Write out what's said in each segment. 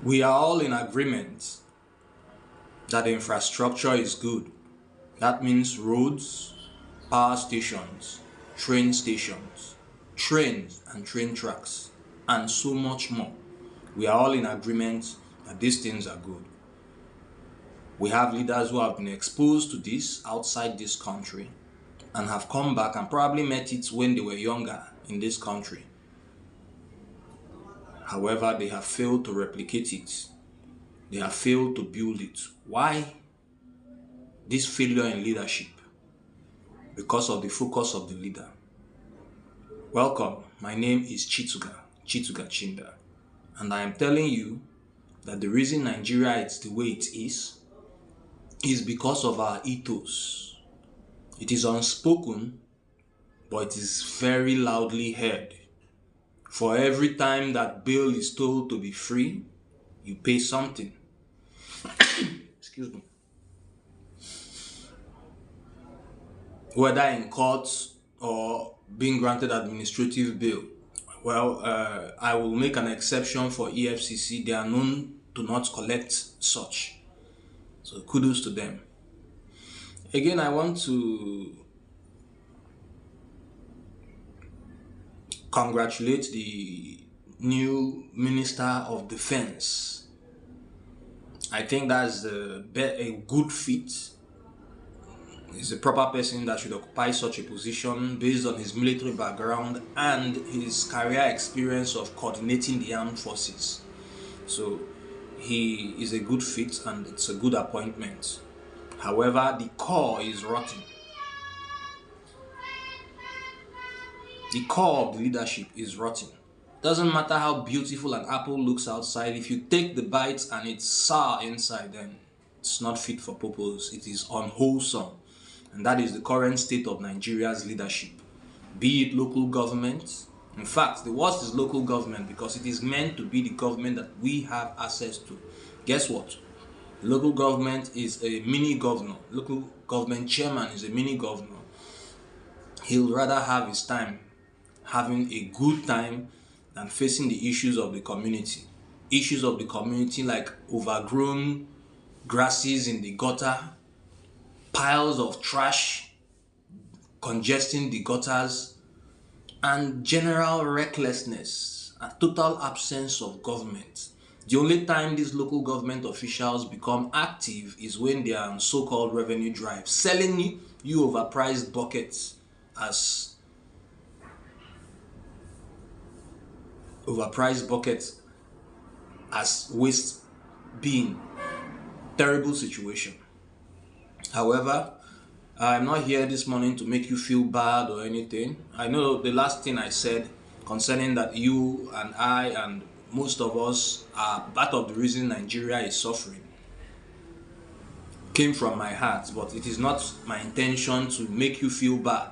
We are all in agreement that the infrastructure is good. That means roads, power stations, trains and train tracks, and so much more. We are all in agreement that these things are good. We have leaders who have been exposed to this outside this country and have come back and probably met it when they were younger in this country. However, they have failed to replicate it. They have failed to build it. Why this failure in leadership? Because of the focus of the leader. Welcome, my name is Chituga Chinda, and I am telling you that the reason Nigeria is the way it is because of our ethos. It is unspoken, but it is very loudly heard. For every time that bail is told to be free, you pay something. Excuse me. Whether in court or being granted administrative bail. Well, I will make an exception for EFCC. They are known to not collect such. So kudos to them. Again, I want to congratulate the new Minister of Defense. I think that's a good fit. He's a proper person that should occupy such a position based on his military background and his career experience of coordinating the armed forces. So he is a good fit and it's a good appointment. However, the core is rotten. The core of the leadership is rotten. Doesn't matter how beautiful an apple looks outside, if you take the bite and it's sour inside, then it's not fit for purpose. It is unwholesome. And that is the current state of Nigeria's leadership. Be it local government. In fact, the worst is local government because it is meant to be the government that we have access to. Guess what? The local government is a mini governor. Local government chairman is a mini governor. He'll rather have his time having a good time than facing the issues of the community. Issues of the community like overgrown grasses in the gutter, piles of trash congesting the gutters, and general recklessness, a total absence of government. The only time these local government officials become active is when they are on so-called revenue drive, selling you overpriced buckets as waste bin. Terrible situation. However, I'm not here this morning to make you feel bad or anything. I know the last thing I said concerning that you and I and most of us are part of the reason Nigeria is suffering came from my heart, but it is not my intention to make you feel bad.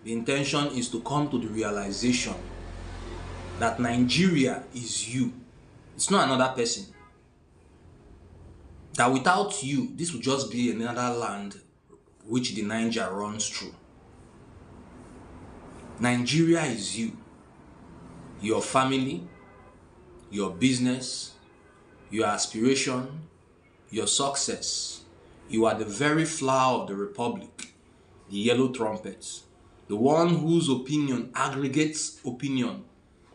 The intention is to come to the realization that Nigeria is you. It's not another person. That without you, this would just be another land which the Niger runs through. Nigeria is you. Your family, your business, your aspiration, your success. You are the very flower of the republic, the yellow trumpet. The one whose opinion aggregates opinion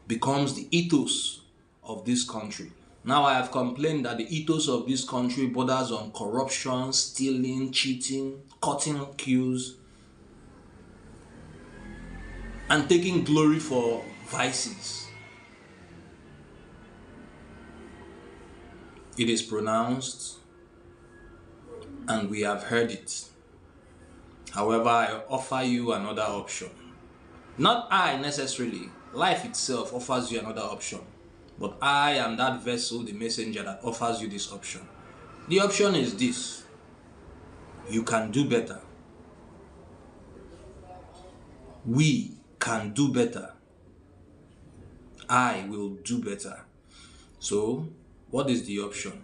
becomes the ethos of this country. Now I have complained that the ethos of this country borders on corruption, stealing, cheating, cutting queues, and taking glory for vices. It is pronounced, and we have heard it. However, I offer you another option. Not I necessarily. Life itself offers you another option. But I am that vessel, the messenger that offers you this option. The option is this. You can do better. We can do better. I will do better. So, what is the option?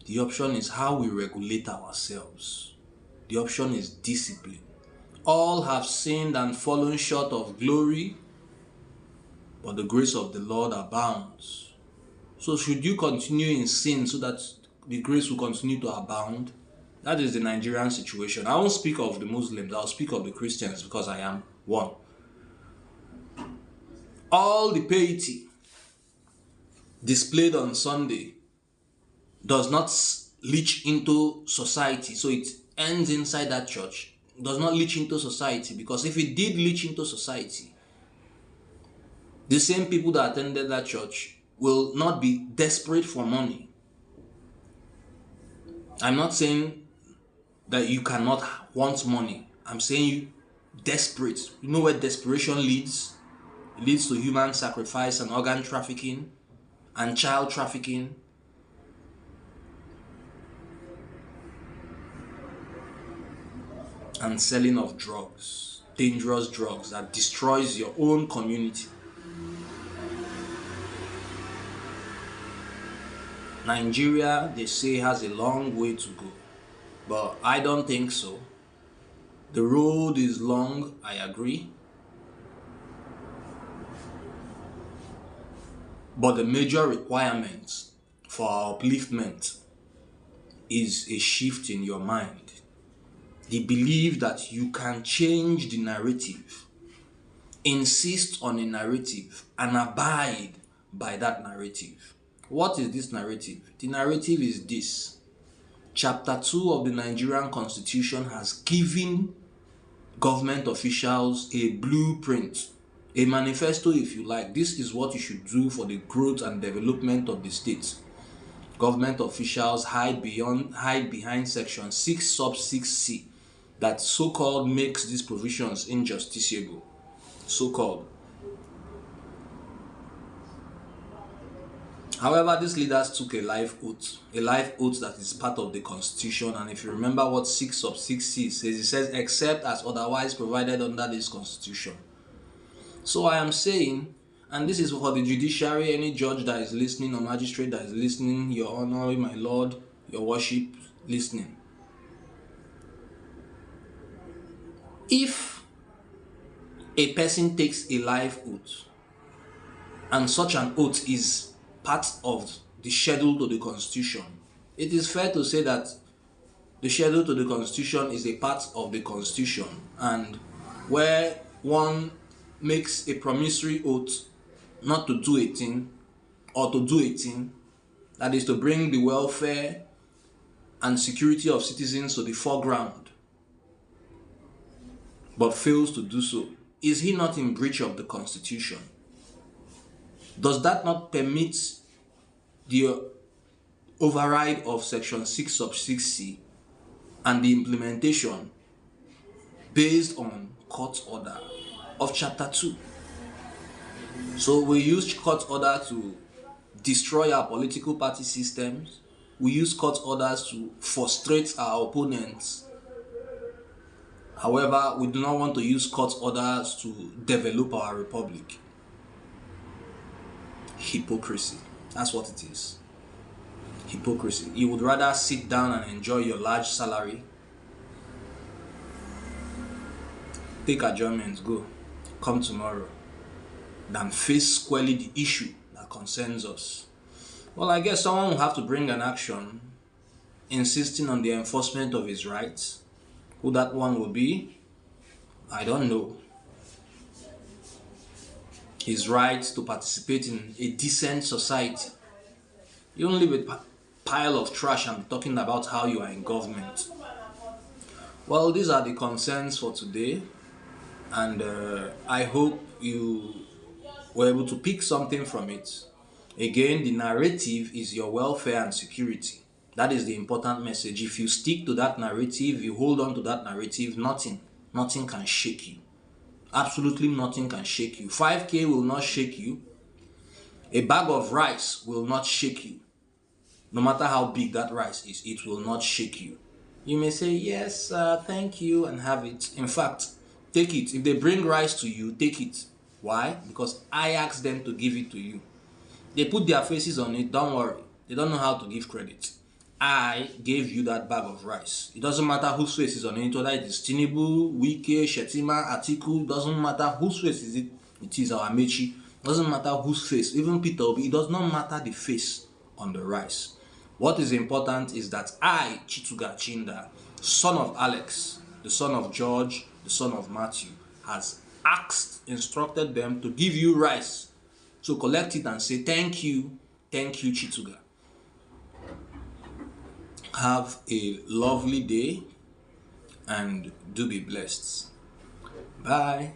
The option is how we regulate ourselves. The option is discipline. All have sinned and fallen short of glory, but the grace of the Lord abounds. So should you continue in sin so that the grace will continue to abound? That is the Nigerian situation. I won't speak of the Muslims, I'll speak of the Christians because I am one. All the piety displayed on Sunday does not leach into society, so it ends inside that church. It does not leach into society, because if it did leach into society, the same people that attended that church will not be desperate for money. I'm not saying that you cannot want money. I'm saying you desperate. You know where desperation leads? It leads to human sacrifice and organ trafficking and child trafficking. And selling of drugs, dangerous drugs that destroys your own community. Nigeria, they say, has a long way to go, but I don't think so. The road is long, I agree, but the major requirement for our upliftment is a shift in your mind. The belief that you can change the narrative, insist on a narrative, and abide by that narrative. What is this narrative? The narrative is this. Chapter 2 of the Nigerian Constitution has given government officials a blueprint, a manifesto if you like. This is what you should do for the growth and development of the state. Government officials hide behind section 6 sub 6c that so-called makes these provisions injusticiable. So-called. However, these leaders took a life oath that is part of the Constitution. And if you remember what 6 sub 6c says, it says, except as otherwise provided under this Constitution. So I am saying, and this is for the judiciary, any judge that is listening or magistrate that is listening, Your Honor, my Lord, Your Worship, listening. If a person takes a life oath, and such an oath is part of the schedule to the Constitution, it is fair to say that the schedule to the Constitution is a part of the Constitution, and where one makes a promissory oath not to do a thing, or to do a thing, that is to bring the welfare and security of citizens to the foreground, but fails to do so, is he not in breach of the Constitution? Does that not permit the override of section 6 sub 6c and the implementation based on court order of chapter 2? So we use court order to destroy our political party systems. We use court orders to frustrate our opponents. However, we do not want to use court orders to develop our republic. Hypocrisy. That's what it is. Hypocrisy. You would rather sit down and enjoy your large salary, take adjournment, go, come tomorrow, than face squarely the issue that concerns us. Well, I guess someone will have to bring an action insisting on the enforcement of his rights. Who that one will be, I don't know. His right to participate in a decent society. You don't live with a pile of trash and talking about how you are in government. Well, these are the concerns for today, and I hope you were able to pick something from it. Again, the narrative is your welfare and security. That is the important message. If you stick to that narrative, you hold on to that narrative, nothing can shake you. Absolutely nothing can shake you. 5K will not shake you. A bag of rice will not shake you. No matter how big that rice is, it will not shake you. You may say, yes, thank you, and have it. In fact, take it. If they bring rice to you, take it. Why? Because I asked them to give it to you. They put their faces on it, don't worry. They don't know how to give credit. I gave you that bag of rice. It doesn't matter whose face is on it, whether it is Tinubu, Wike, Shetima, Atiku, doesn't matter whose face is it. It is our Amechi. Doesn't matter whose face, even Peter Obi, it does not matter the face on the rice. What is important is that I, Chituga Chinda, son of Alex, the son of George, the son of Matthew, has instructed them to give you rice. So collect it and say thank you, Chituga. Have a lovely day and do be blessed. Bye.